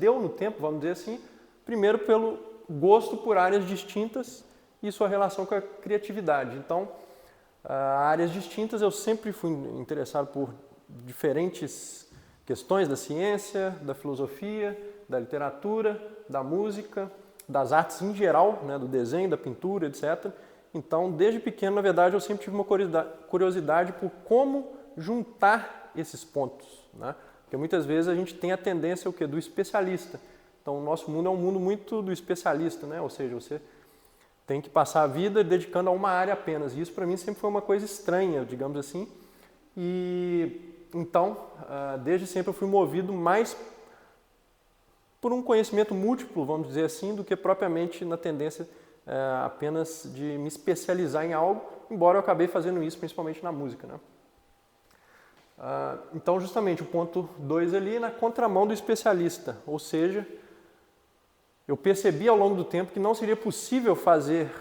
deu no tempo, vamos dizer assim, primeiro pelo gosto por áreas distintas e sua relação com a criatividade. Então, áreas distintas, eu sempre fui interessado por diferentes questões da ciência, da filosofia, da literatura, da música, das artes em geral, né, do desenho, da pintura, etc. Então, desde pequeno, na verdade, eu sempre tive uma curiosidade por como juntar esses pontos, né? Porque muitas vezes a gente tem a tendência o quê? Do especialista. Então, o nosso mundo é um mundo muito do especialista, né? Ou seja, você tem que passar a vida dedicando a uma área apenas. E isso, para mim, sempre foi uma coisa estranha, digamos assim. E então, desde sempre eu fui movido mais por um conhecimento múltiplo, vamos dizer assim, do que propriamente na tendência apenas de me especializar em algo, embora eu acabei fazendo isso principalmente na música, né? Então, justamente, o ponto 2 ali na contramão do especialista, ou seja, eu percebi ao longo do tempo que não seria possível fazer,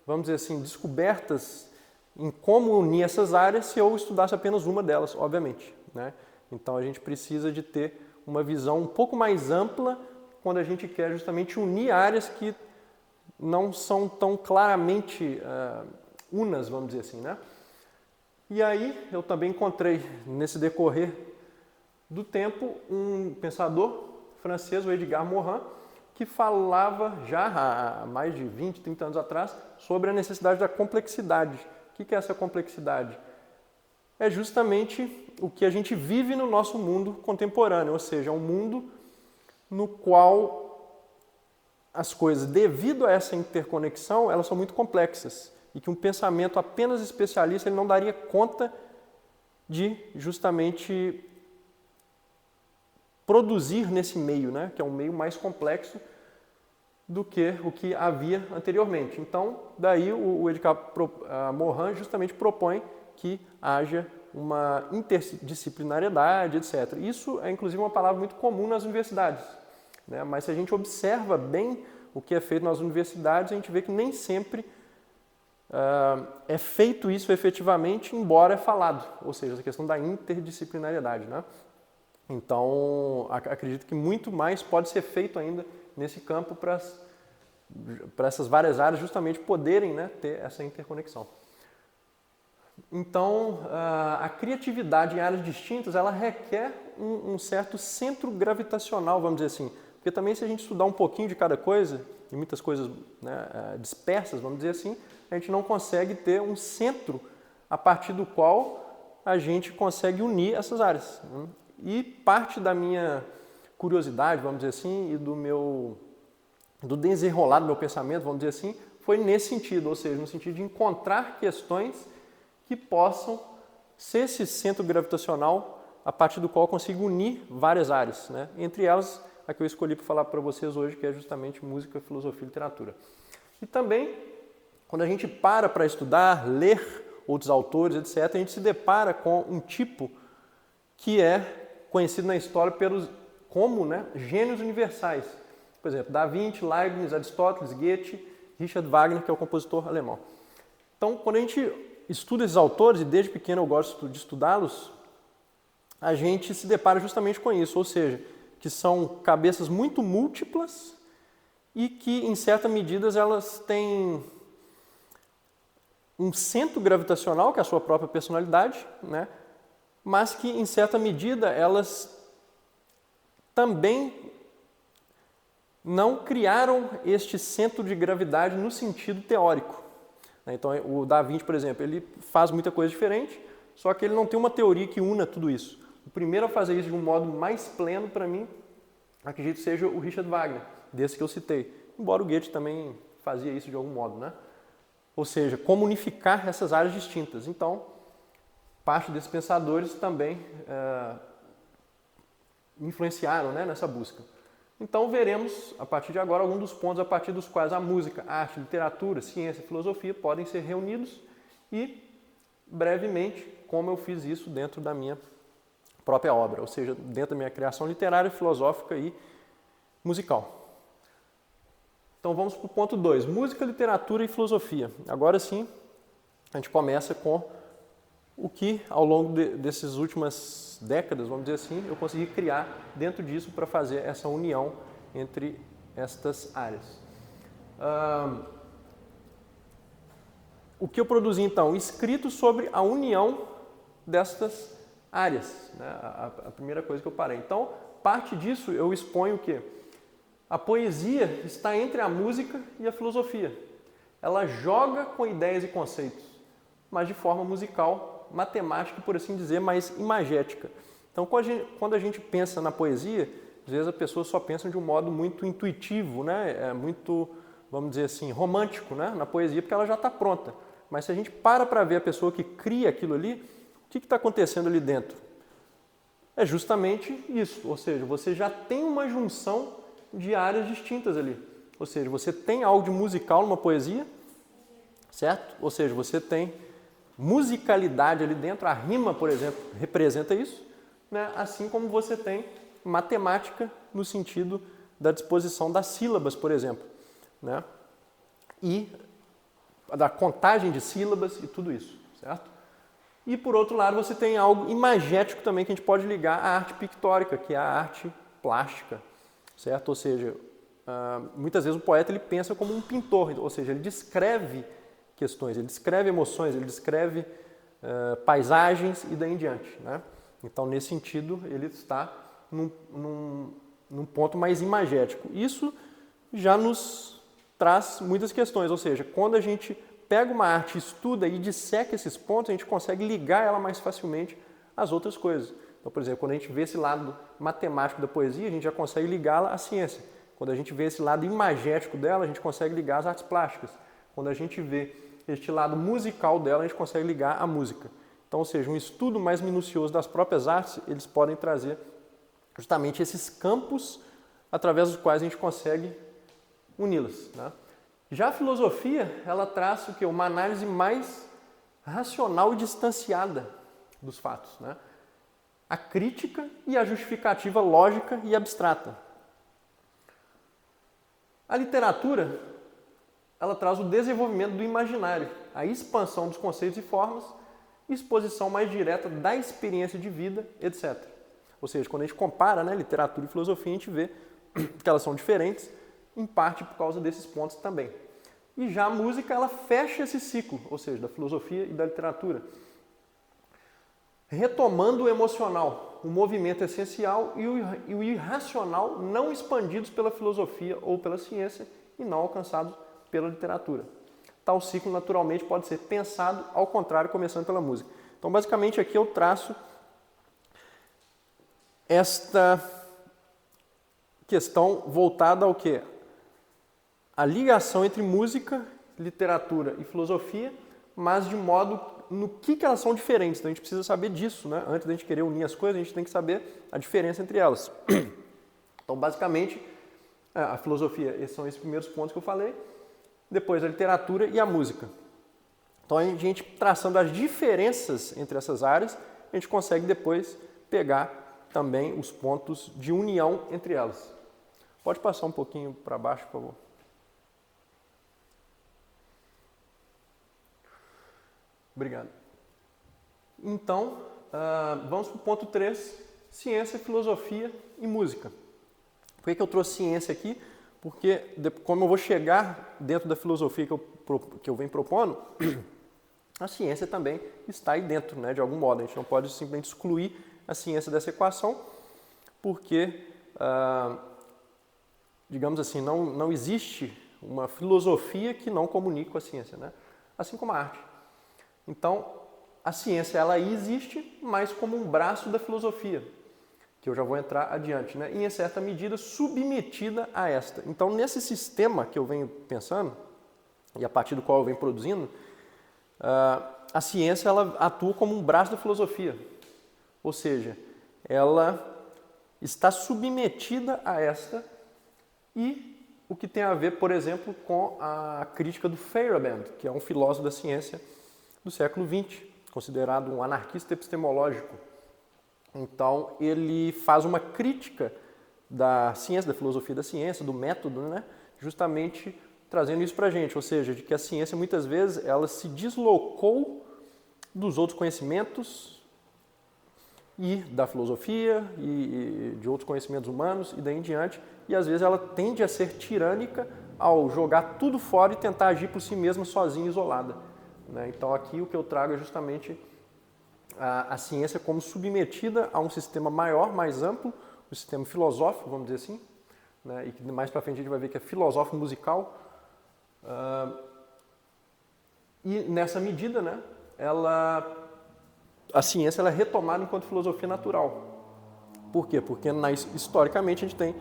vamos dizer assim, descobertas em como unir essas áreas se eu estudasse apenas uma delas, obviamente, né? Então, a gente precisa de ter uma visão um pouco mais ampla quando a gente quer justamente unir áreas que não são tão claramente unas, vamos dizer assim, né? E aí eu também encontrei nesse decorrer do tempo um pensador francês, o Edgar Morin, que falava já há mais de 20, 30 anos atrás sobre a necessidade da complexidade. O que é essa complexidade? É justamente o que a gente vive no nosso mundo contemporâneo, ou seja, um mundo no qual as coisas, devido a essa interconexão, elas são muito complexas e que um pensamento apenas especialista ele não daria conta de justamente produzir nesse meio, né? Que é um meio mais complexo do que o que havia anteriormente. Então, daí o Edgar Morin justamente propõe que haja uma interdisciplinariedade, etc. Isso é, inclusive, uma palavra muito comum nas universidades, né? Mas se a gente observa bem o que é feito nas universidades, a gente vê que nem sempre é feito isso efetivamente, embora é falado, ou seja, essa questão da interdisciplinariedade, né? Então, acredito que muito mais pode ser feito ainda nesse campo para essas várias áreas justamente poderem, né, ter essa interconexão. Então, a criatividade em áreas distintas, ela requer um certo centro gravitacional, vamos dizer assim. Porque também se a gente estudar um pouquinho de cada coisa, e muitas coisas, né, dispersas, vamos dizer assim, a gente não consegue ter um centro a partir do qual a gente consegue unir essas áreas, né? E parte da minha curiosidade, vamos dizer assim, e do desenrolar do meu pensamento, vamos dizer assim, foi nesse sentido, ou seja, no sentido de encontrar questões que possam ser esse centro gravitacional a partir do qual eu consigo unir várias áreas, né? Entre elas, a que eu escolhi para falar para vocês hoje, que é justamente música, filosofia e literatura. E também, quando a gente para estudar, ler outros autores, etc., a gente se depara com um tipo que é conhecido na história como, né, gênios universais. Por exemplo, Da Vinci, Leibniz, Aristóteles, Goethe, Richard Wagner, que é o compositor alemão. Então, quando a gente estuda esses autores, e desde pequeno eu gosto de estudá-los, a gente se depara justamente com isso, ou seja, que são cabeças muito múltiplas e que, em certa medida, elas têm um centro gravitacional, que é a sua própria personalidade, né? Mas que, em certa medida, elas também não criaram este centro de gravidade no sentido teórico. Então, o Da Vinci, por exemplo, ele faz muita coisa diferente, só que ele não tem uma teoria que una tudo isso. O primeiro a fazer isso de um modo mais pleno, para mim, acredito seja o Richard Wagner, desse que eu citei. Embora o Goethe também fazia isso de algum modo, né? Ou seja, como unificar essas áreas distintas. Então, parte desses pensadores também influenciaram, né, nessa busca. Então veremos, a partir de agora, alguns dos pontos a partir dos quais a música, a arte, a literatura, a ciência e a filosofia podem ser reunidos e, brevemente, como eu fiz isso dentro da minha própria obra, ou seja, dentro da minha criação literária, filosófica e musical. Então vamos para o ponto 2, música, literatura e filosofia. Agora sim, a gente começa com o que, ao longo dessas últimas décadas, vamos dizer assim, eu consegui criar dentro disso para fazer essa união entre estas áreas. O que eu produzi, então? Escritos sobre a união destas áreas, né? A primeira coisa que eu parei. Então, parte disso eu exponho o quê? A poesia está entre a música e a filosofia. Ela joga com ideias e conceitos, mas de forma musical, matemática, por assim dizer, mais imagética. Então, quando a gente pensa na poesia, às vezes a pessoa só pensa de um modo muito intuitivo, né? Muito, vamos dizer assim, romântico, né? Na poesia, porque ela já está pronta. Mas se a gente para ver a pessoa que cria aquilo ali, o que está acontecendo ali dentro? É justamente isso, ou seja, você já tem uma junção de áreas distintas ali. Ou seja, você tem algo de musical numa poesia, certo? Ou seja, você tem musicalidade ali dentro, a rima, por exemplo, representa isso, né? Assim como você tem matemática no sentido da disposição das sílabas, por exemplo, né? E da contagem de sílabas e tudo isso, certo? E por outro lado você tem algo imagético também que a gente pode ligar à arte pictórica, que é a arte plástica, certo? Ou seja, muitas vezes o poeta ele pensa como um pintor, ou seja, ele descreve questões, ele descreve emoções, ele descreve paisagens e daí em diante, né? Então, nesse sentido, ele está num ponto mais imagético. Isso já nos traz muitas questões, ou seja, quando a gente pega uma arte, estuda e disseca esses pontos, a gente consegue ligar ela mais facilmente às outras coisas. Então, por exemplo, quando a gente vê esse lado matemático da poesia, a gente já consegue ligá-la à ciência. Quando a gente vê esse lado imagético dela, a gente consegue ligar às artes plásticas. Quando a gente vê este lado musical dela, a gente consegue ligar à música. Então, ou seja, um estudo mais minucioso das próprias artes, eles podem trazer justamente esses campos através dos quais a gente consegue uni-las, né? Já a filosofia, ela traz o quê? Uma análise mais racional e distanciada dos fatos, né? A crítica e a justificativa lógica e abstrata. A literatura, ela traz o desenvolvimento do imaginário, a expansão dos conceitos e formas, exposição mais direta da experiência de vida, etc. Ou seja, quando a gente compara, né, literatura e filosofia, a gente vê que elas são diferentes, em parte por causa desses pontos também. E já a música, ela fecha esse ciclo, ou seja, da filosofia e da literatura, retomando o emocional, o movimento essencial e o irracional não expandidos pela filosofia ou pela ciência e não alcançados pela literatura. Tal ciclo, naturalmente, pode ser pensado ao contrário, começando pela música. Então, basicamente, aqui eu traço esta questão voltada ao quê? A ligação entre música, literatura e filosofia, mas de modo no que elas são diferentes. Então a gente precisa saber disso, né? Antes da gente querer unir as coisas, a gente tem que saber a diferença entre elas. Então, basicamente, a filosofia, esses são esses primeiros pontos que eu falei, depois a literatura e a música. Então, a gente traçando as diferenças entre essas áreas, a gente consegue depois pegar também os pontos de união entre elas. Pode passar um pouquinho para baixo, por favor. Obrigado. Então, vamos para o ponto 3, ciência, filosofia e música. Por que eu trouxe ciência aqui? Porque, como eu vou chegar dentro da filosofia que eu venho propondo, a ciência também está aí dentro, né, de algum modo. A gente não pode simplesmente excluir a ciência dessa equação, porque, digamos assim, não existe uma filosofia que não comunique com a ciência, né? Assim como a arte. Então, a ciência ela existe, mas como um braço da filosofia, que eu já vou entrar adiante, né? E em certa medida submetida a esta. Então, nesse sistema que eu venho pensando, e a partir do qual eu venho produzindo, a ciência ela atua como um braço da filosofia, ou seja, ela está submetida a esta e o que tem a ver, por exemplo, com a crítica do Feyerabend, que é um filósofo da ciência do século XX, considerado um anarquista epistemológico. Então, ele faz uma crítica da ciência, da filosofia da ciência, do método, né? Justamente trazendo isso para a gente, ou seja, de que a ciência, muitas vezes, ela se deslocou dos outros conhecimentos e da filosofia e de outros conhecimentos humanos e daí em diante. E às vezes ela tende a ser tirânica ao jogar tudo fora e tentar agir por si mesma sozinha, isolada, né? Então aqui o que eu trago é justamente a ciência como submetida a um sistema maior, mais amplo, o sistema filosófico, vamos dizer assim, né? E que mais para frente a gente vai ver que é filosófico musical. E nessa medida, né, a ciência ela é retomada enquanto filosofia natural. Por quê? Porque historicamente a gente tem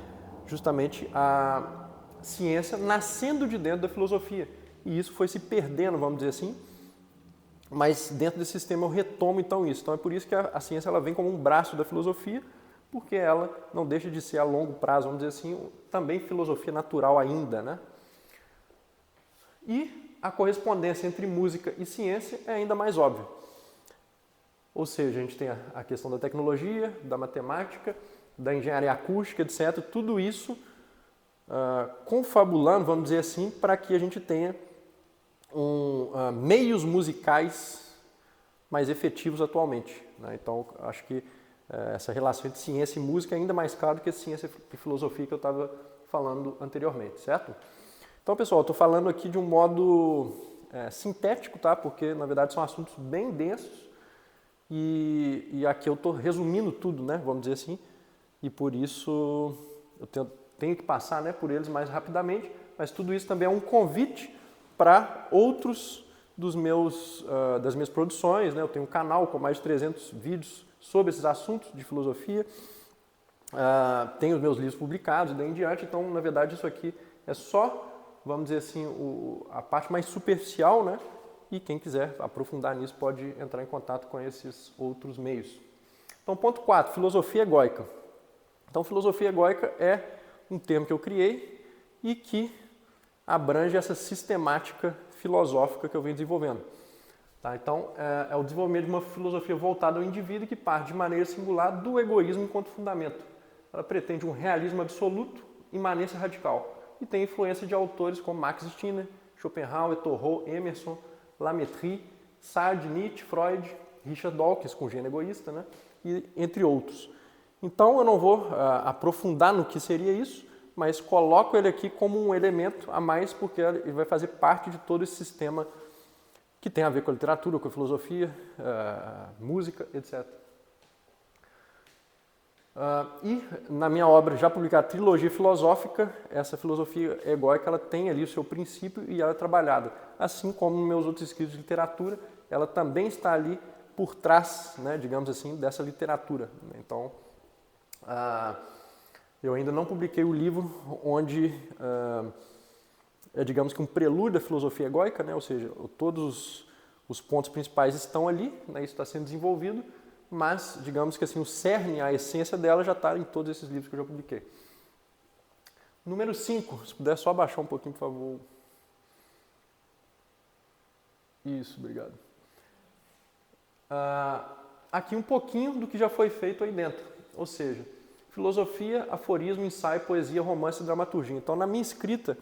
justamente a ciência nascendo de dentro da filosofia. E isso foi se perdendo, vamos dizer assim, mas dentro desse sistema eu retomo então isso. Então é por isso que a ciência ela vem como um braço da filosofia, porque ela não deixa de ser a longo prazo, vamos dizer assim, também filosofia natural ainda, né? E a correspondência entre música e ciência é ainda mais óbvia. Ou seja, a gente tem a questão da tecnologia, da matemática, da engenharia acústica, etc. Tudo isso confabulando, vamos dizer assim, para que a gente tenha meios musicais mais efetivos atualmente, né? Então, acho que essa relação entre ciência e música é ainda mais clara do que a ciência e filosofia que eu estava falando anteriormente, certo? Então, pessoal, eu estou falando aqui de um modo sintético, tá? Porque, na verdade, são assuntos bem densos e aqui eu estou resumindo tudo, né? Vamos dizer assim, e por isso eu tenho que passar, né, por eles mais rapidamente, mas tudo isso também é um convite para outros das minhas produções, né? Eu tenho um canal com mais de 300 vídeos sobre esses assuntos de filosofia, tenho os meus livros publicados e daí em diante, então, na verdade, isso aqui é só, vamos dizer assim, a parte mais superficial, né? E quem quiser aprofundar nisso pode entrar em contato com esses outros meios. Então, ponto 4, filosofia egóica. Então, filosofia egóica é um termo que eu criei e que abrange essa sistemática filosófica que eu venho desenvolvendo. Tá? Então, é o desenvolvimento de uma filosofia voltada ao indivíduo que parte de maneira singular do egoísmo enquanto fundamento. Ela pretende um realismo absoluto, imanência radical, e tem influência de autores como Max Stirner, Schopenhauer, Thoreau, Emerson, Lametrie, Sartre, Nietzsche, Freud, Richard Dawkins, com Gênio Egoísta, né? E entre outros. Então, eu não vou aprofundar no que seria isso, mas coloco ele aqui como um elemento a mais, porque ele vai fazer parte de todo esse sistema que tem a ver com a literatura, com a filosofia, música, etc. E na minha obra já publicada Trilogia Filosófica, essa filosofia egóica ela tem ali o seu princípio e ela é trabalhada. Assim como nos meus outros escritos de literatura, ela também está ali por trás, né, digamos assim, dessa literatura. Então, eu ainda não publiquei o livro onde digamos que um prelúdio da filosofia egóica, né, ou seja, todos os pontos principais estão ali, né, isso está sendo desenvolvido, mas, digamos que assim, o cerne, a essência dela já está em todos esses livros que eu já publiquei. Número 5, se puder só abaixar um pouquinho, por favor. Isso, obrigado. Aqui um pouquinho do que já foi feito aí dentro, ou seja, filosofia, aforismo, ensaio, poesia, romance e dramaturgia. Então, na minha escrita,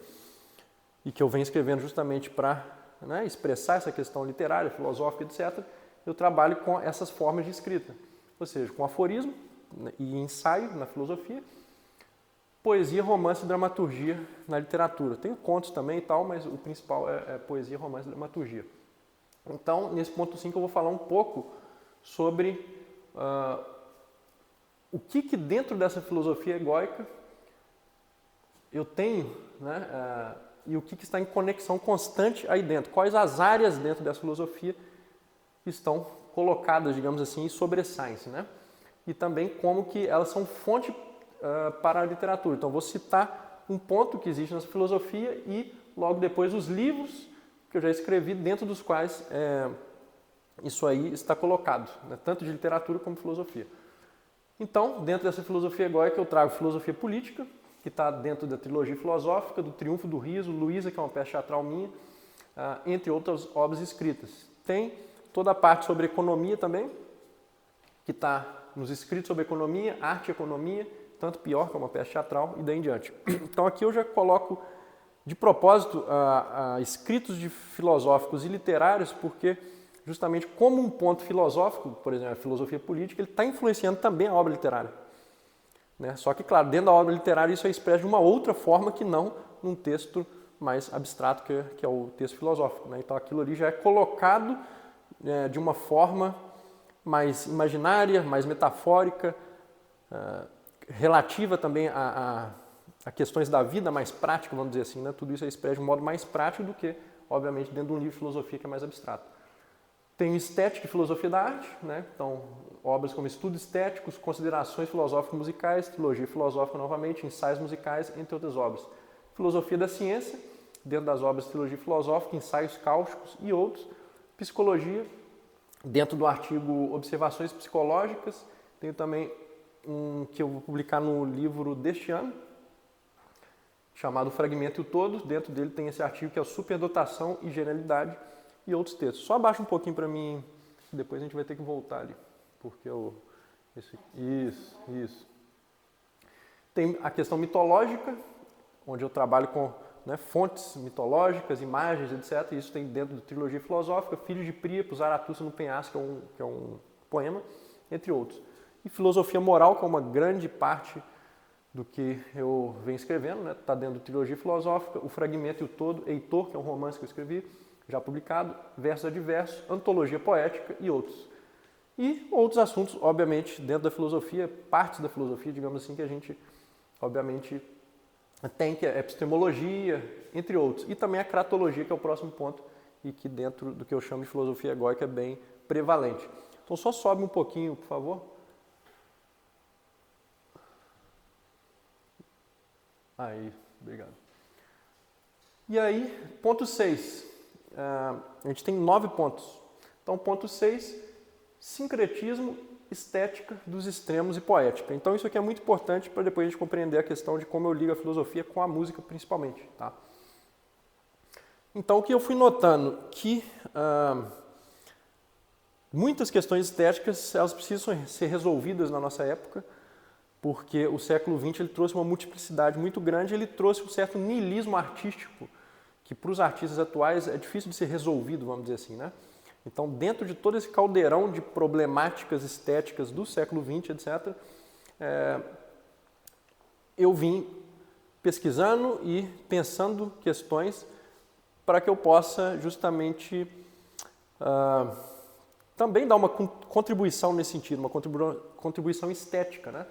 e que eu venho escrevendo justamente para, né, expressar essa questão literária, filosófica, etc., eu trabalho com essas formas de escrita, ou seja, com aforismo e ensaio na filosofia, poesia, romance e dramaturgia na literatura. Tem contos também e tal, mas o principal é poesia, romance e dramaturgia. Então, nesse ponto 5 eu vou falar um pouco sobre o que dentro dessa filosofia egóica eu tenho, né, e o que está em conexão constante aí dentro. Quais as áreas dentro dessa filosofia estão colocadas, digamos assim, e sobressaem-se, né? E também como que elas são fonte para a literatura. Então, vou citar um ponto que existe nessa filosofia e, logo depois, os livros que eu já escrevi, dentro dos quais isso aí está colocado, né? Tanto de literatura como filosofia. Então, dentro dessa filosofia egóica, eu trago filosofia política, que está dentro da trilogia filosófica, do Triunfo do Riso, Luísa, que é uma peça teatral minha, entre outras obras escritas. Tem toda a parte sobre economia também, que está nos escritos sobre economia, arte e economia, tanto pior que é uma peça teatral, e daí em diante. Então aqui eu já coloco de propósito escritos de filosóficos e literários, porque justamente como um ponto filosófico, por exemplo, a filosofia política, ele está influenciando também a obra literária. Né? Só que, claro, dentro da obra literária isso é expresso de uma outra forma que não num texto mais abstrato, que é o texto filosófico. Né? Então aquilo ali já é colocado de uma forma mais imaginária, mais metafórica, relativa também a questões da vida mais prática, vamos dizer assim. Né? Tudo isso é expresso de um modo mais prático do que, obviamente, dentro de um livro de filosofia que é mais abstrato. Tem estética e filosofia da arte, né? Então obras como Estudos Estéticos, Considerações Filosóficas Musicais, Trilogia Filosófica novamente, Ensaios Musicais, entre outras obras. Filosofia da Ciência, dentro das obras Trilogia Filosófica, Ensaios Cáusticos e outros. Psicologia, dentro do artigo Observações Psicológicas. Tenho também um que eu vou publicar no livro deste ano, chamado Fragmento e o Todo. Dentro dele tem esse artigo que é o Superdotação e Genialidade e outros textos. Só abaixa um pouquinho para mim, depois a gente vai ter que voltar ali. Porque Isso. Tem a questão mitológica, onde eu trabalho com fontes mitológicas, imagens, etc. Isso tem dentro da Trilogia Filosófica, Filhos de Príapo, Zaratustra no Penhasco, que é um poema, entre outros. E filosofia moral, que é uma grande parte do que eu venho escrevendo, está dentro da Trilogia Filosófica, O Fragmento e o Todo, Heitor, que é um romance que eu escrevi, já publicado, Versos Adversos, Antologia Poética e outros. E outros assuntos, obviamente, dentro da filosofia, partes da filosofia, digamos assim, que a gente, obviamente, tem, que é epistemologia, entre outros. E também a cratologia, que é o próximo ponto, e que dentro do que eu chamo de filosofia egóica é bem prevalente. Então só sobe um pouquinho, por favor. Aí, obrigado. E aí, ponto 6. A gente tem 9 pontos. Então, ponto 6, sincretismo, estética dos extremos e poética. Então, isso aqui é muito importante para depois a gente compreender a questão de como eu ligo a filosofia com a música, principalmente. Tá? Então, o que eu fui notando? Que muitas questões estéticas elas precisam ser resolvidas na nossa época, porque o século XX ele trouxe uma multiplicidade muito grande, ele trouxe um certo niilismo artístico, que para os artistas atuais é difícil de ser resolvido, vamos dizer assim, né? Então, dentro de todo esse caldeirão de problemáticas estéticas do século XX, etc., eu vim pesquisando e pensando questões para que eu possa justamente também dar uma contribuição nesse sentido, uma contribuição estética, né?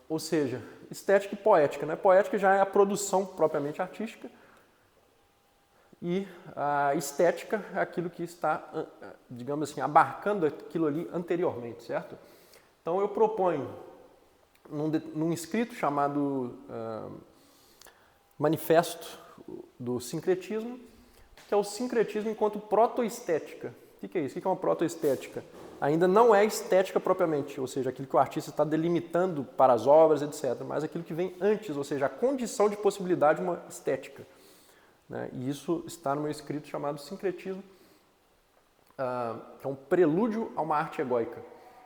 Ou seja, estética e poética, né? Poética já é a produção propriamente artística e a estética é aquilo que está, digamos assim, abarcando aquilo ali anteriormente, certo? Então eu proponho, num escrito chamado Manifesto do Sincretismo, que é o sincretismo enquanto protoestética. O que é isso? O que é uma protoestética? Ainda não é estética propriamente, ou seja, aquilo que o artista está delimitando para as obras, etc., mas aquilo que vem antes, ou seja, a condição de possibilidade de uma estética. Né? E isso está no meu escrito chamado Sincretismo, que é um prelúdio a uma arte egóica,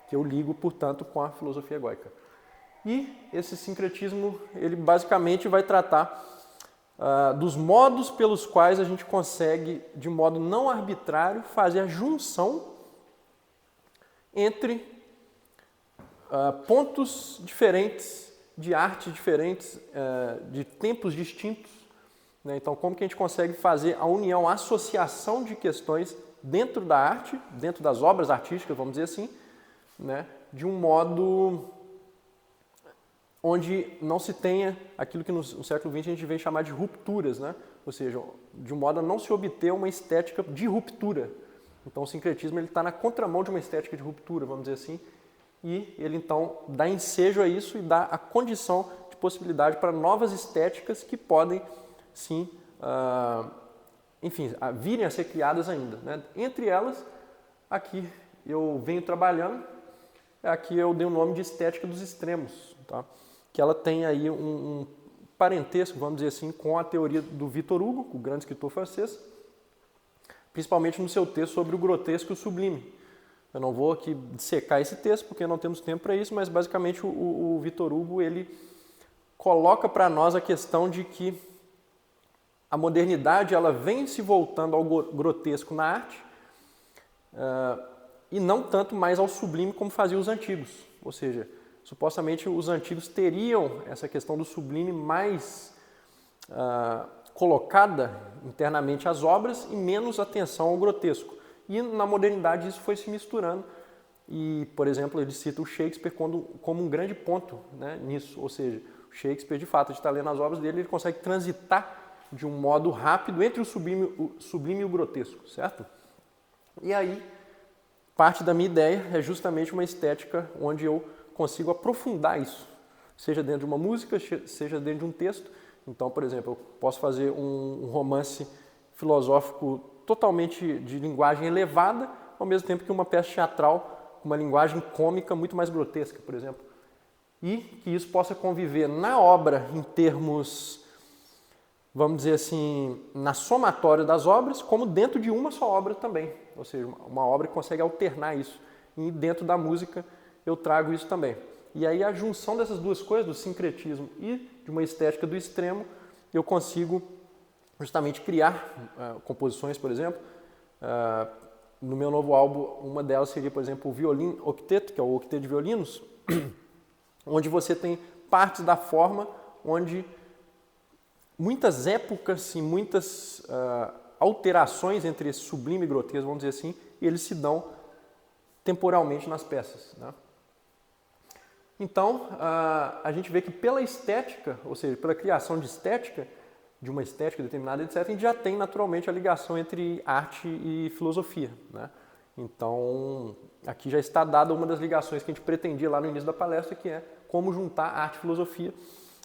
que eu ligo, portanto, com a filosofia egóica. E esse sincretismo, ele basicamente vai tratar dos modos pelos quais a gente consegue, de modo não arbitrário, fazer a junção entre pontos diferentes, de arte diferentes, de tempos distintos. Né? Então, como que a gente consegue fazer a união, a associação de questões dentro da arte, dentro das obras artísticas, vamos dizer assim, né? De um modo onde não se tenha aquilo que no século XX a gente vem chamar de rupturas, né? Ou seja, de um modo a não se obter uma estética de ruptura. Então o sincretismo está na contramão de uma estética de ruptura, vamos dizer assim, e ele então dá ensejo a isso e dá a condição de possibilidade para novas estéticas que podem, sim, enfim, virem a ser criadas ainda. Né? Entre elas, aqui eu venho trabalhando, aqui eu dei o nome de estética dos extremos, tá? Que ela tem aí um parentesco, vamos dizer assim, com a teoria do Victor Hugo, o grande escritor francês, principalmente no seu texto sobre o grotesco e o sublime. Eu não vou aqui dissecar esse texto, porque não temos tempo para isso, mas basicamente o Victor Hugo ele coloca para nós a questão de que a modernidade ela vem se voltando ao grotesco na arte, e não tanto mais ao sublime como faziam os antigos. Ou seja, supostamente os antigos teriam essa questão do sublime mais colocada internamente às obras e menos atenção ao grotesco. E na modernidade isso foi se misturando. E, por exemplo, ele cita o Shakespeare como um grande ponto, né, nisso. Ou seja, o Shakespeare, de fato, de estar lendo as obras dele, ele consegue transitar de um modo rápido entre o sublime e o grotesco, certo? E aí, parte da minha ideia é justamente uma estética onde eu consigo aprofundar isso, seja dentro de uma música, seja dentro de um texto. Então, por exemplo, eu posso fazer um romance filosófico totalmente de linguagem elevada, ao mesmo tempo que uma peça teatral com uma linguagem cômica muito mais grotesca, por exemplo. E que isso possa conviver na obra em termos, vamos dizer assim, na somatória das obras, como dentro de uma só obra também. Ou seja, uma obra que consegue alternar isso. E dentro da música eu trago isso também. E aí a junção dessas duas coisas, do sincretismo e de uma estética do extremo, eu consigo justamente criar composições, por exemplo. No meu novo álbum, uma delas seria, por exemplo, o Violin Octeto, que é o octeto de violinos, onde você tem partes da forma onde muitas épocas e muitas alterações entre esse sublime e grotesco, vamos dizer assim, eles se dão temporalmente nas peças, né? Então, a gente vê que pela estética, ou seja, pela criação de estética, de uma estética determinada, etc., a gente já tem naturalmente a ligação entre arte e filosofia, né? Então, aqui já está dada uma das ligações que a gente pretendia lá no início da palestra, que é como juntar arte e filosofia.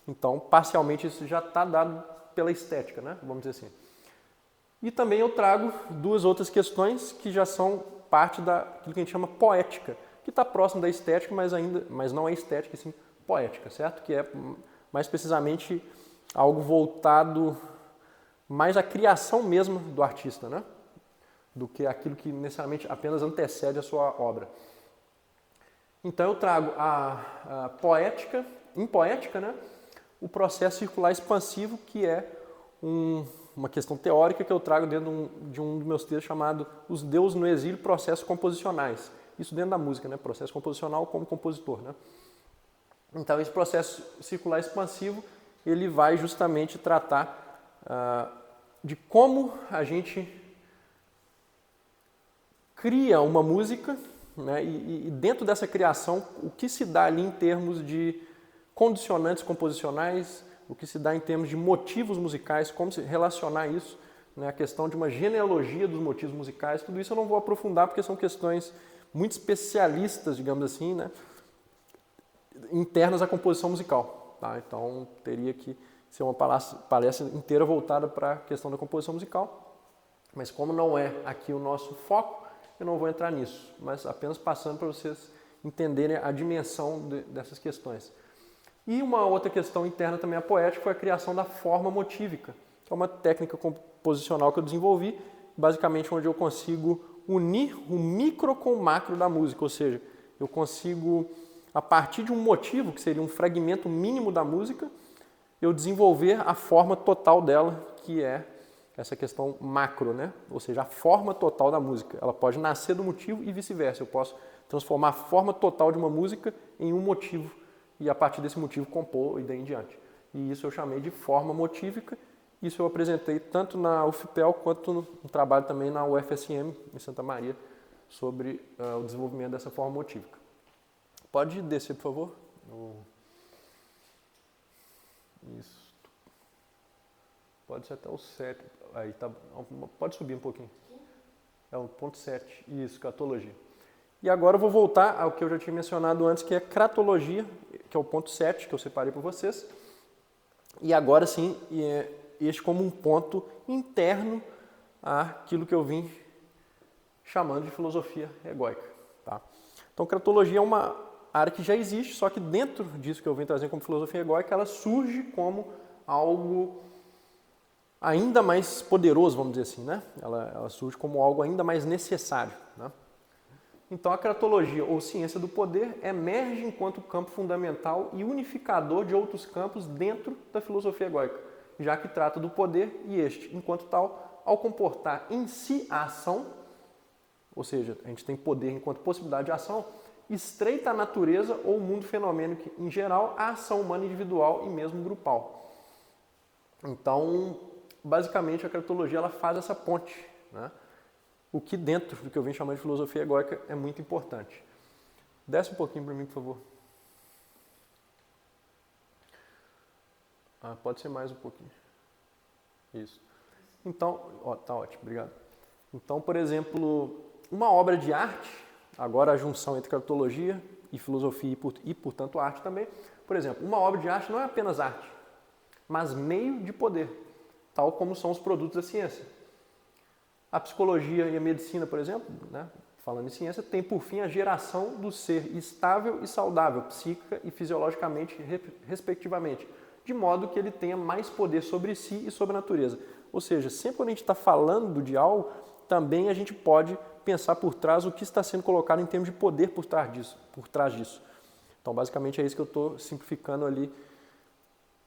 Então, parcialmente, isso já está dado pela estética, né? Vamos dizer assim. E também eu trago duas outras questões que já são parte daquilo que a gente chama poética, que está próximo da estética, mas não é estética, sim poética, certo? Que é mais precisamente algo voltado mais à criação mesmo do artista, né? Do que aquilo que necessariamente apenas antecede a sua obra. Então eu trago a poética, em poética, né? O processo circular expansivo, que é uma questão teórica que eu trago dentro de um dos meus textos chamado Os Deuses no Exílio, Processos Composicionais. Isso dentro da música, né? Processo composicional como compositor, né? Então, esse processo circular expansivo, ele vai justamente tratar de como a gente cria uma música, né? E dentro dessa criação, o que se dá ali em termos de condicionantes composicionais, o que se dá em termos de motivos musicais, como se relacionar isso, né? A questão de uma genealogia dos motivos musicais, tudo isso eu não vou aprofundar porque são questões muito especialistas, digamos assim, né? Internas à composição musical. Tá? Então, teria que ser uma palestra inteira voltada para a questão da composição musical, mas como não é aqui o nosso foco, eu não vou entrar nisso, mas apenas passando para vocês entenderem a dimensão dessas questões. E uma outra questão interna também à poética foi a criação da forma motívica, que é uma técnica composicional que eu desenvolvi, basicamente onde eu consigo unir o micro com o macro da música, ou seja, eu consigo, a partir de um motivo, que seria um fragmento mínimo da música, eu desenvolver a forma total dela, que é essa questão macro, né? Ou seja, a forma total da música. Ela pode nascer do motivo e vice-versa. Eu posso transformar a forma total de uma música em um motivo e, a partir desse motivo, compor e daí em diante. E isso eu chamei de forma motívica. Isso eu apresentei tanto na UFPEL quanto no trabalho também na UFSM, em Santa Maria, sobre o desenvolvimento dessa forma motívica. Pode descer, por favor? Isso. Pode ser até o 7. Aí tá. Pode subir um pouquinho. É o ponto 7. Isso, cratologia. E agora eu vou voltar ao que eu já tinha mencionado antes, que é cratologia, que é o ponto 7, que eu separei para vocês. E agora sim, este como um ponto interno àquilo que eu vim chamando de filosofia egóica. Tá? Então, cratologia é uma área que já existe, só que dentro disso que eu vim trazendo como filosofia egóica, ela surge como algo ainda mais poderoso, vamos dizer assim, né? Ela surge como algo ainda mais necessário, né? Então, a cratologia, ou ciência do poder, emerge enquanto campo fundamental e unificador de outros campos dentro da filosofia egóica, já que trata do poder e este, enquanto tal, ao comportar em si a ação, ou seja, a gente tem poder enquanto possibilidade de ação, estreita a natureza ou o mundo fenomênico em geral, a ação humana individual e mesmo grupal. Então, basicamente, a cratologia ela faz essa ponte, né? O que dentro do que eu venho chamando de filosofia egóica é muito importante. Desce um pouquinho para mim, por favor. Pode ser mais um pouquinho. Isso. Então, tá ótimo, obrigado. Então, por exemplo, uma obra de arte, agora a junção entre cratologia e filosofia e, portanto, arte também. Por exemplo, uma obra de arte não é apenas arte, mas meio de poder, tal como são os produtos da ciência. A psicologia e a medicina, por exemplo, né, falando em ciência, tem por fim a geração do ser estável e saudável, psíquica e fisiologicamente, respectivamente, de modo que ele tenha mais poder sobre si e sobre a natureza. Ou seja, sempre quando a gente está falando de algo, também a gente pode pensar por trás o que está sendo colocado em termos de poder por trás disso. Então, basicamente, é isso que eu estou simplificando ali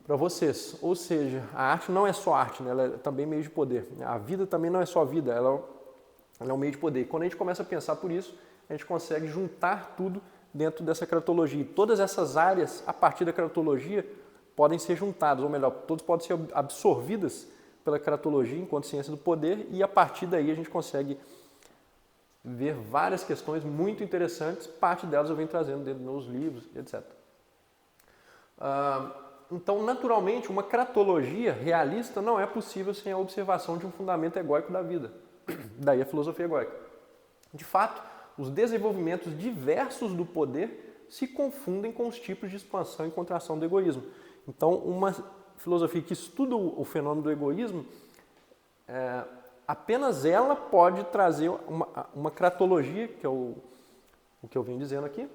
para vocês. Ou seja, a arte não é só arte, né? Ela é também meio de poder. A vida também não é só vida, ela é um meio de poder. E quando a gente começa a pensar por isso, a gente consegue juntar tudo dentro dessa cratologia. E todas essas áreas, a partir da cratologia, podem ser juntadas, ou melhor, todas podem ser absorvidas pela cratologia enquanto ciência do poder, e a partir daí a gente consegue ver várias questões muito interessantes, parte delas eu venho trazendo dentro dos meus livros, etc. Então, naturalmente, uma cratologia realista não é possível sem a observação de um fundamento egóico da vida. Daí a filosofia egóica. De fato, os desenvolvimentos diversos do poder se confundem com os tipos de expansão e contração do egoísmo. Então, uma filosofia que estuda o fenômeno do egoísmo, apenas ela pode trazer uma cratologia, que é o que eu venho dizendo aqui,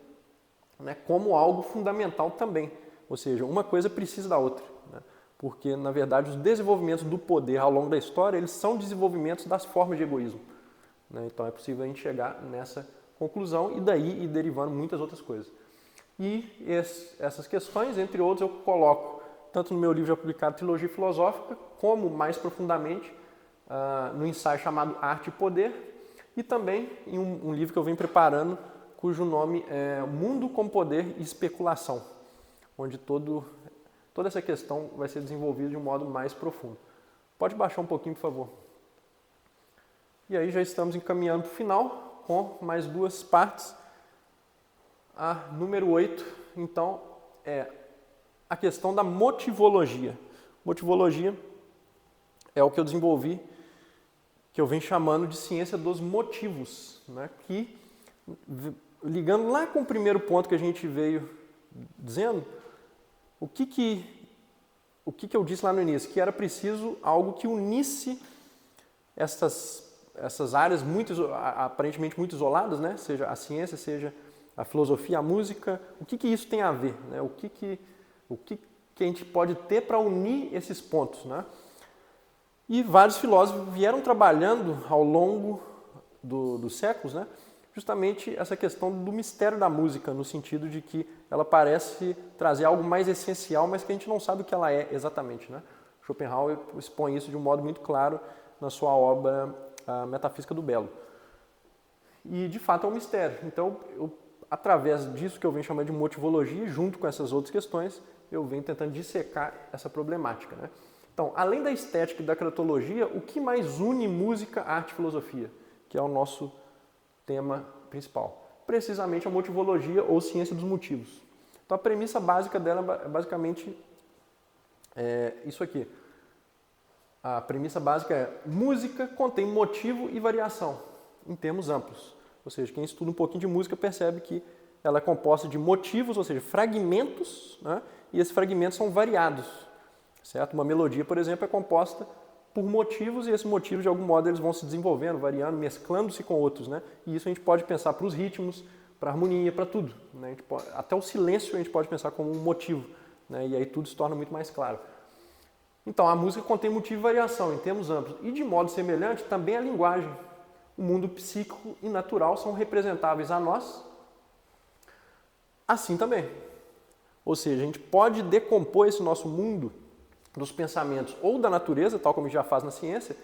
né, como algo fundamental também. Ou seja, uma coisa precisa da outra, né? Porque, na verdade, os desenvolvimentos do poder ao longo da história, eles são desenvolvimentos das formas de egoísmo, né? Então é possível a gente chegar nessa conclusão e daí ir derivando muitas outras coisas. E essas questões, entre outros, eu coloco tanto no meu livro já publicado Trilogia Filosófica, como mais profundamente no ensaio chamado Arte e Poder, e também em um livro que eu venho preparando, cujo nome é Mundo com Poder e Especulação, onde toda essa questão vai ser desenvolvida de um modo mais profundo. Pode baixar um pouquinho, por favor. E aí já estamos encaminhando para o final, com mais duas partes. A número 8, então, é a questão da motivologia. Motivologia é o que eu desenvolvi, que eu venho chamando de ciência dos motivos, né? Que, ligando lá com o primeiro ponto que a gente veio dizendo, o que eu disse lá no início? Que era preciso algo que unisse essas áreas aparentemente muito isoladas, né? Seja a ciência, seja a filosofia, a música. O que isso tem a ver, né? O que a gente pode ter para unir esses pontos, né? E vários filósofos vieram trabalhando ao longo dos séculos, né? Justamente essa questão do mistério da música, no sentido de que ela parece trazer algo mais essencial, mas que a gente não sabe o que ela é exatamente, né? Schopenhauer expõe isso de um modo muito claro na sua obra A Metafísica do Belo. E, de fato, é um mistério. Então, através disso que eu venho chamando de motivologia, junto com essas outras questões, eu venho tentando dissecar essa problemática, né? Então, além da estética e da cratologia, o que mais une música, arte e filosofia? Que é o nosso tema principal. Precisamente a motivologia ou ciência dos motivos. Então a premissa básica dela é basicamente isso aqui. A premissa básica é: música contém motivo e variação, em termos amplos. Ou seja, quem estuda um pouquinho de música percebe que ela é composta de motivos, ou seja, fragmentos, né? E esses fragmentos são variados, certo? Uma melodia, por exemplo, é composta por motivos, e esses motivos, de algum modo, eles vão se desenvolvendo, variando, mesclando-se com outros, né? E isso a gente pode pensar para os ritmos, para a harmonia, para tudo, né? Até o silêncio a gente pode pensar como um motivo, né? E aí tudo se torna muito mais claro. Então, a música contém motivo e variação, em termos amplos. E, de modo semelhante, também a linguagem. O mundo psíquico e natural são representáveis a nós, assim também. Ou seja, a gente pode decompor esse nosso mundo dos pensamentos ou da natureza, tal como a gente já faz na ciência,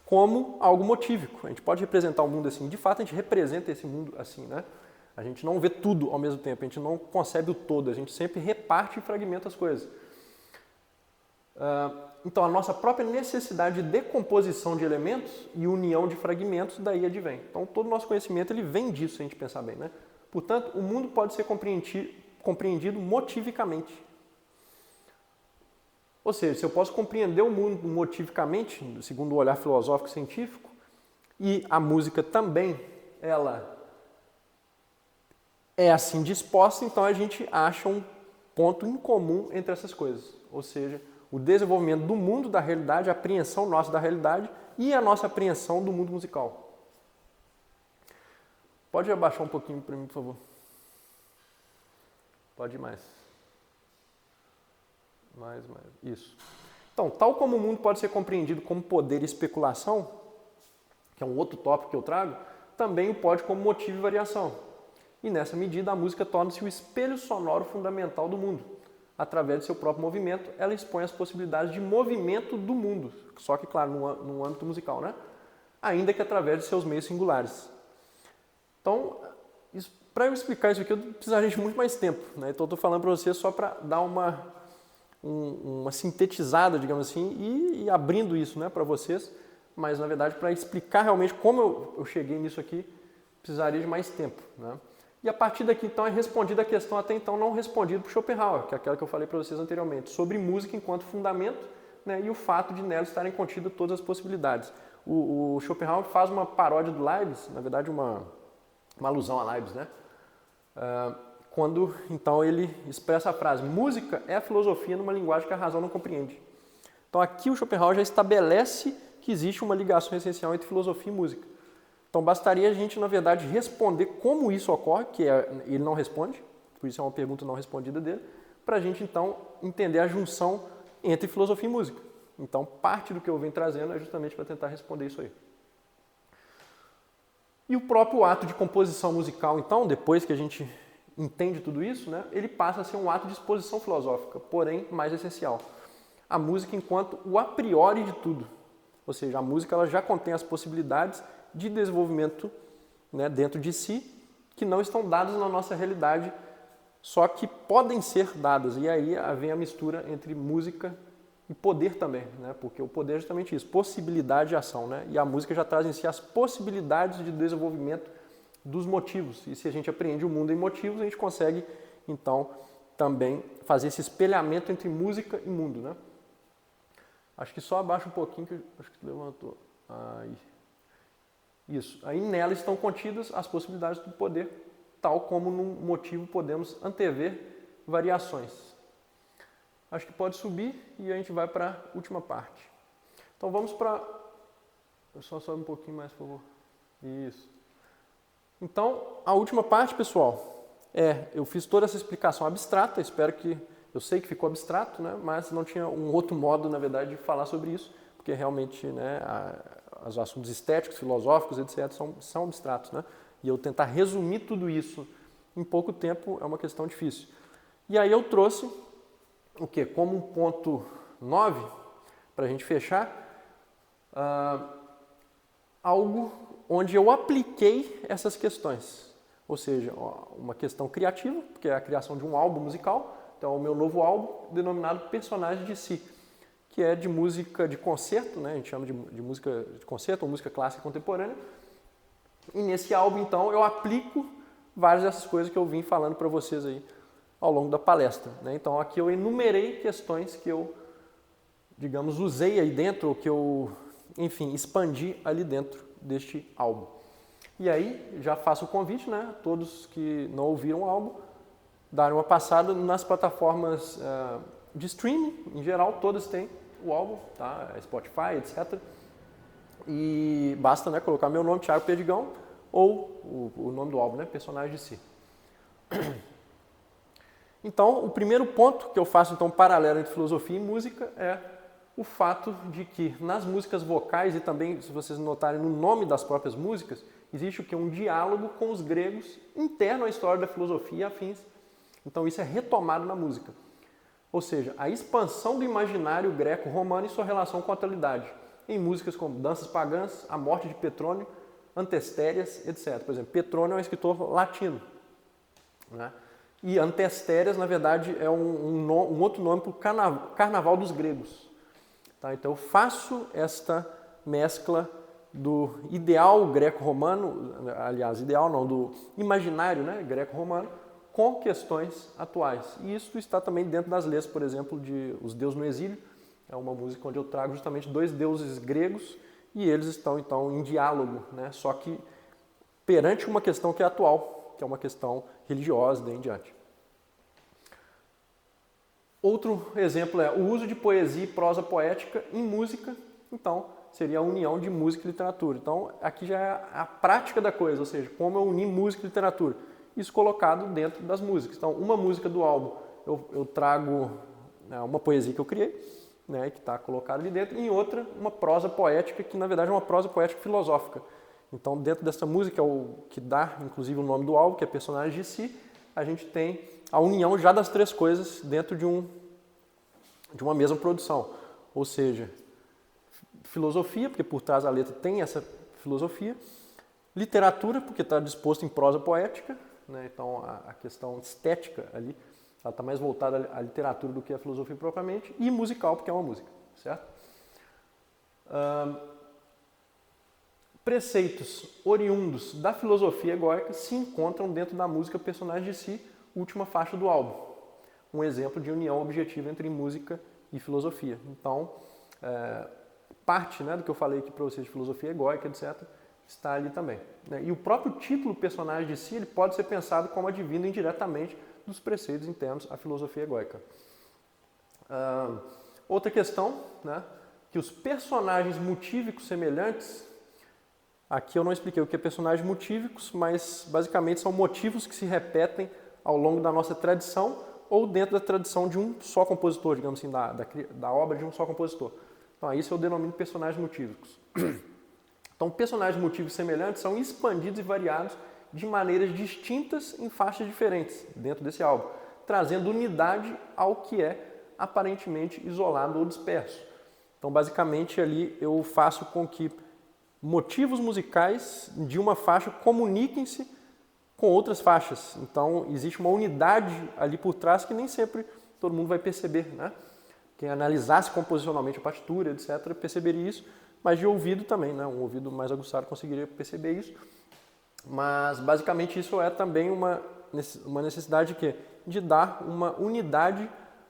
como algo motívico. A gente pode representar o mundo assim. De fato, a gente representa esse mundo assim, né? A gente não vê tudo ao mesmo tempo, a gente não concebe o todo, a gente sempre reparte e fragmenta as coisas. Então, a nossa própria necessidade de decomposição de elementos e união de fragmentos, daí advém. Então, todo o nosso conhecimento ele vem disso, se a gente pensar bem, né? Portanto, o mundo pode ser compreendido motivicamente. Ou seja, se eu posso compreender o mundo motivicamente, segundo o olhar filosófico científico, e a música também, ela é assim disposta, então a gente acha um ponto em comum entre essas coisas. Ou seja, o desenvolvimento do mundo da realidade, a apreensão nossa da realidade e a nossa apreensão do mundo musical. Pode abaixar um pouquinho para mim, por favor. Pode ir mais. Mais. Isso. Então, tal como o mundo pode ser compreendido como poder e especulação, que é um outro tópico que eu trago, também o pode como motivo e variação. E nessa medida a música torna-se o espelho sonoro fundamental do mundo. Através de seu próprio movimento, ela expõe as possibilidades de movimento do mundo, só que, claro, no âmbito musical, né? Ainda que através de seus meios singulares. Então, para eu explicar isso aqui, eu precisaria de muito mais tempo, né? Então, eu estou falando para vocês só para dar uma sintetizada, digamos assim, e abrindo isso, né, para vocês, mas, na verdade, para explicar realmente como eu cheguei nisso aqui, precisaria de mais tempo, né? E a partir daqui, então, é respondida a questão até então não respondida por Schopenhauer, que é aquela que eu falei para vocês anteriormente, sobre música enquanto fundamento, né, e o fato de nela estarem contidas todas as possibilidades. O Schopenhauer faz uma paródia do Leibniz, na verdade uma alusão a Leibniz, né? Quando, então, ele expressa a frase: música é a filosofia numa linguagem que a razão não compreende. Então, aqui o Schopenhauer já estabelece que existe uma ligação essencial entre filosofia e música. Então, bastaria a gente, na verdade, responder como isso ocorre, que ele não responde, por isso é uma pergunta não respondida dele, para a gente, então, entender a junção entre filosofia e música. Então, parte do que eu venho trazendo é justamente para tentar responder isso aí. E o próprio ato de composição musical, então, depois que a gente entende tudo isso, né, ele passa a ser um ato de exposição filosófica, porém mais essencial. A música enquanto o a priori de tudo. Ou seja, a música ela já contém as possibilidades de desenvolvimento, né, dentro de si, que não estão dadas na nossa realidade, só que podem ser dadas. E aí vem a mistura entre música e poder também, né? Porque o poder é justamente isso, possibilidade de ação, né? E a música já traz em si as possibilidades de desenvolvimento dos motivos. E se a gente apreende o mundo em motivos, a gente consegue, então, também fazer esse espelhamento entre música e mundo, né? Acho que só abaixa um pouquinho, que acho que levantou. Aí. Isso. Aí nela estão contidas as possibilidades do poder, tal como no motivo podemos antever variações. Acho que pode subir e a gente vai para a última parte. Então vamos para... Só sobe um pouquinho mais, por favor. Isso. Então, a última parte, pessoal, eu fiz toda essa explicação abstrata, eu sei que ficou abstrato, né, mas não tinha um outro modo, na verdade, de falar sobre isso, porque realmente, né, os assuntos estéticos, filosóficos, etc., são abstratos, né? E eu tentar resumir tudo isso em pouco tempo é uma questão difícil. E aí eu trouxe o quê? Como um ponto 9, para a gente fechar, algo onde eu apliquei essas questões. Ou seja, uma questão criativa, que é a criação de um álbum musical. Então, o meu novo álbum, denominado Personagens de Si, que é de música de concerto, né? A gente chama de música de concerto ou música clássica contemporânea. E nesse álbum, então, eu aplico várias dessas coisas que eu vim falando para vocês aí ao longo da palestra, né? Então, aqui eu enumerei questões que eu, digamos, usei aí dentro, ou que eu, enfim, expandi ali dentro deste álbum. E aí, já faço o convite, né? Todos que não ouviram o álbum, darem uma passada nas plataformas de streaming, em geral, todas têm o álbum, tá? Spotify, etc. E basta, né, colocar meu nome, Thiago Perdigão, ou o nome do álbum, né? Personagem de Si. Então, o primeiro ponto que eu faço, então, paralelo entre filosofia e música é o fato de que nas músicas vocais e também, se vocês notarem no nome das próprias músicas, existe o que? Um diálogo com os gregos interno à história da filosofia e afins. Então, isso é retomado na música. Ou seja, a expansão do imaginário greco-romano e sua relação com a atualidade. em músicas como Danças Pagãs, A Morte de Petrônio, Antestérias, etc. Por exemplo, Petrônio é um escritor latino, né? E Antestérias, na verdade, é um outro nome para o Carnaval dos Gregos. Tá? Então, eu faço esta mescla do ideal greco-romano, aliás, ideal não, do imaginário, né, greco-romano, com questões atuais. E isso está também dentro das letras, por exemplo, de Os Deuses no Exílio. É uma música onde eu trago justamente dois deuses gregos e eles estão, então, em diálogo, né? Só que perante uma questão que é atual, que é uma questão religiosa, daí em diante. Outro exemplo é o uso de poesia e prosa poética em música. Então, seria a união de música e literatura. Então, aqui já é a prática da coisa, ou seja, como eu unir música e literatura. Isso colocado dentro das músicas. Então, uma música do álbum, eu trago uma poesia que eu criei, né, que está colocada ali dentro, e em outra, uma prosa poética, que na verdade é uma prosa poética filosófica. Então, dentro dessa música, o que dá, inclusive, o nome do álbum, que é Personagens de Si, a gente tem a união já das três coisas dentro de uma mesma produção. Ou seja, filosofia, porque por trás da letra tem essa filosofia, literatura, porque está disposto em prosa poética, né? Então a questão estética ali, ela está mais voltada à literatura do que à filosofia propriamente, e musical, porque é uma música, certo? Preceitos oriundos da filosofia egóica se encontram dentro da música Personagens de Si, última faixa do álbum. Um exemplo de união objetiva entre música e filosofia. Então, parte, né, do que eu falei aqui para vocês de filosofia egóica, etc., está ali também, né? E o próprio título Personagem de Si ele pode ser pensado como advindo indiretamente dos preceitos internos à filosofia egóica. Outra questão, né, que os personagens mutívicos semelhantes, aqui eu não expliquei o que é personagens mutívicos, mas basicamente são motivos que se repetem ao longo da nossa tradição ou dentro da tradição de um só compositor, digamos assim, da obra de um só compositor. Então, isso eu denomino personagens mutívicos. Então, personagens mutívicos semelhantes são expandidos e variados de maneiras distintas em faixas diferentes dentro desse álbum, trazendo unidade ao que é aparentemente isolado ou disperso. Então, basicamente, ali eu faço com que motivos musicais de uma faixa comuniquem-se com outras faixas. Então, existe uma unidade ali por trás que nem sempre todo mundo vai perceber, né? Quem analisasse composicionalmente a partitura, etc., perceberia isso, mas de ouvido também, né? Um ouvido mais aguçado conseguiria perceber isso. Mas, basicamente, isso é também uma necessidade de quê? De dar uma unidade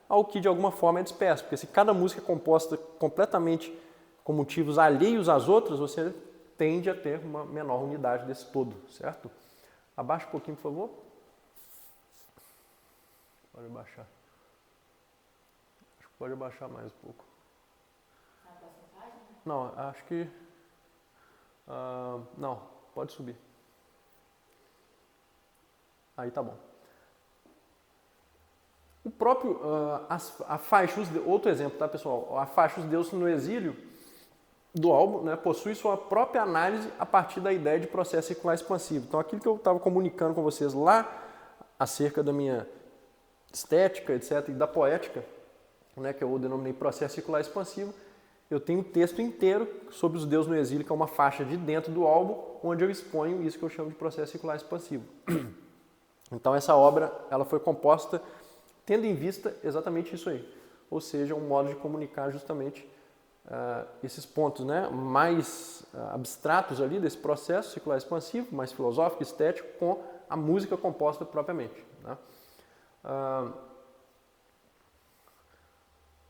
ao que, de alguma forma, é disperso. Porque se cada música é composta completamente com motivos alheios às outras, você tende a ter uma menor unidade desse todo, certo? Abaixa um pouquinho, por favor. Pode abaixar. Acho que pode abaixar mais um pouco. Não, acho que... não, pode subir. Aí tá bom. O próprio... a faixa... Outro exemplo, tá, pessoal? A faixa Os Deuses no Exílio do álbum, né, possui sua própria análise a partir da ideia de processo circular expansivo. Então, aquilo que eu estava comunicando com vocês lá acerca da minha estética, etc., e da poética, né, que eu denominei processo circular expansivo, eu tenho um texto inteiro sobre Os Deuses no Exílio, que é uma faixa de dentro do álbum, onde eu exponho isso que eu chamo de processo circular expansivo. Então, essa obra ela foi composta tendo em vista exatamente isso aí, ou seja, um modo de comunicar justamente esses pontos, né, mais abstratos ali desse processo circular expansivo, mais filosófico, estético, com a música composta propriamente, né?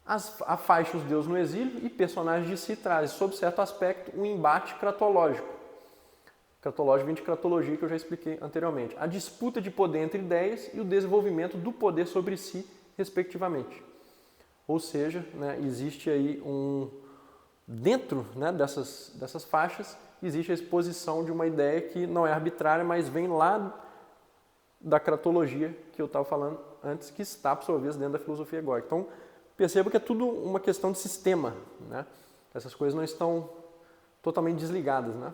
A faixa Os Deuses no Exílio e Personagens de Si trazem, sob certo aspecto, um embate cratológico. Cratológico vem de cratologia, que eu já expliquei anteriormente. A disputa de poder entre ideias e o desenvolvimento do poder sobre si, respectivamente. Ou seja, né, existe aí dentro, né, dessas faixas, existe a exposição de uma ideia que não é arbitrária, mas vem lá da cratologia que eu estava falando antes, que está, por sua vez, dentro da filosofia egóica. Então, perceba que é tudo uma questão de sistema, né? Essas coisas não estão totalmente desligadas, né?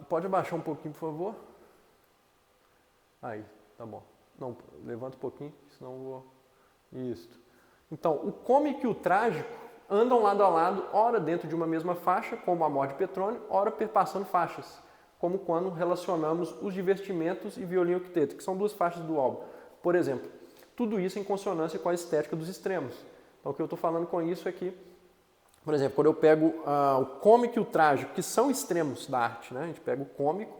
Pode abaixar um pouquinho, por favor? Aí, tá bom. Não, levanta um pouquinho, senão eu vou... Isso. Então, o cômico e o trágico andam lado a lado, ora dentro de uma mesma faixa, como amor de Petrônio, ora perpassando faixas, como quando relacionamos os divertimentos e violino e octeto, que são duas faixas do álbum. Por exemplo, tudo isso em consonância com a estética dos extremos. Então o que eu estou falando com isso é que, por exemplo, quando eu pego o cômico e o trágico, que são extremos da arte, né? A gente pega o cômico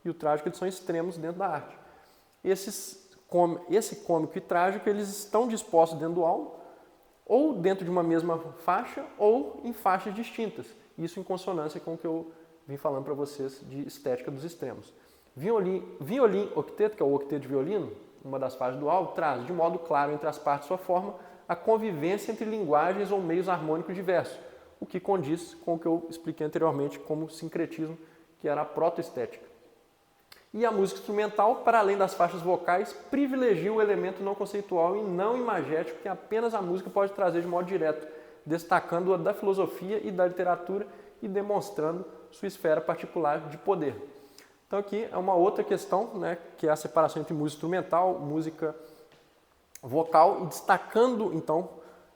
e o trágico, eles são extremos dentro da arte. Esse cômico e trágico, eles estão dispostos dentro do álbum, ou dentro de uma mesma faixa, ou em faixas distintas. Isso em consonância com o que eu vim falando para vocês de estética dos extremos. Violino octeto, que é o octeto de violino, uma das faixas do álbum, traz de modo claro entre as partes de sua forma a convivência entre linguagens ou meios harmônicos diversos, o que condiz com o que eu expliquei anteriormente como sincretismo, que era a protoestética. E a música instrumental, para além das faixas vocais, privilegia o elemento não conceitual e não imagético que apenas a música pode trazer de modo direto, destacando-a da filosofia e da literatura e demonstrando sua esfera particular de poder. Então aqui é uma outra questão, né, que é a separação entre música instrumental, música vocal, e destacando então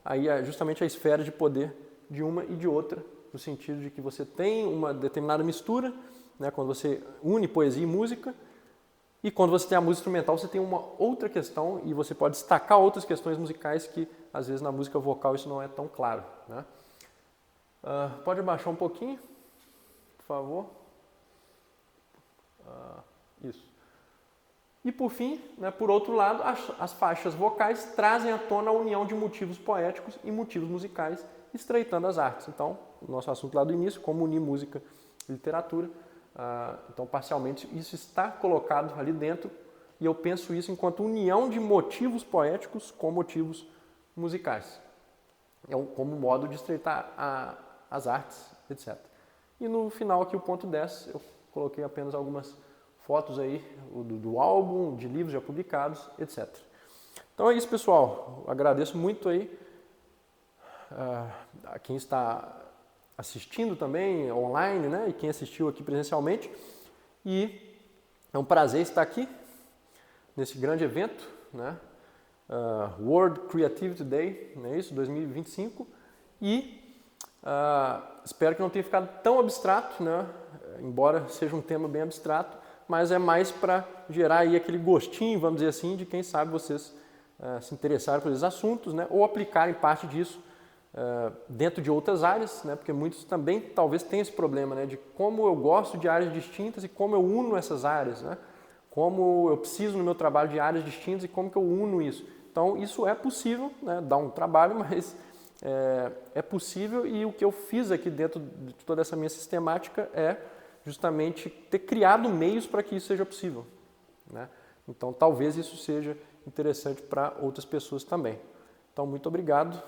aí justamente a esfera de poder de uma e de outra, no sentido de que você tem uma determinada mistura, né, quando você une poesia e música, e quando você tem a música instrumental você tem uma outra questão e você pode destacar outras questões musicais que às vezes na música vocal isso não é tão claro, né? Pode abaixar um pouquinho, por favor. Isso. E por fim, né, por outro lado, as faixas vocais trazem à tona a união de motivos poéticos e motivos musicais, estreitando as artes. Então, o nosso assunto lá do início, como unir música e literatura, então parcialmente isso está colocado ali dentro, e eu penso isso enquanto união de motivos poéticos com motivos musicais. É como modo de estreitar as artes, etc. E no final aqui o ponto 10, eu coloquei apenas algumas fotos aí do álbum, de livros já publicados, etc. Então é isso, pessoal. Eu agradeço muito aí a quem está assistindo também online, né? E quem assistiu aqui presencialmente. E é um prazer estar aqui nesse grande evento, né? World Creativity Day, não é isso? 2025. E espero que não tenha ficado tão abstrato, né? Embora seja um tema bem abstrato, mas é mais para gerar aí aquele gostinho, vamos dizer assim, de quem sabe vocês se interessarem por esses assuntos, né? Ou aplicarem parte disso dentro de outras áreas, né? Porque muitos também talvez tenham esse problema, né? De como eu gosto de áreas distintas e como eu uno essas áreas, né? Como eu preciso no meu trabalho de áreas distintas e como que eu uno isso. Então isso é possível, né? Dá um trabalho, mas é possível, e o que eu fiz aqui dentro de toda essa minha sistemática é justamente ter criado meios para que isso seja possível, né? Então talvez isso seja interessante para outras pessoas também. Então muito obrigado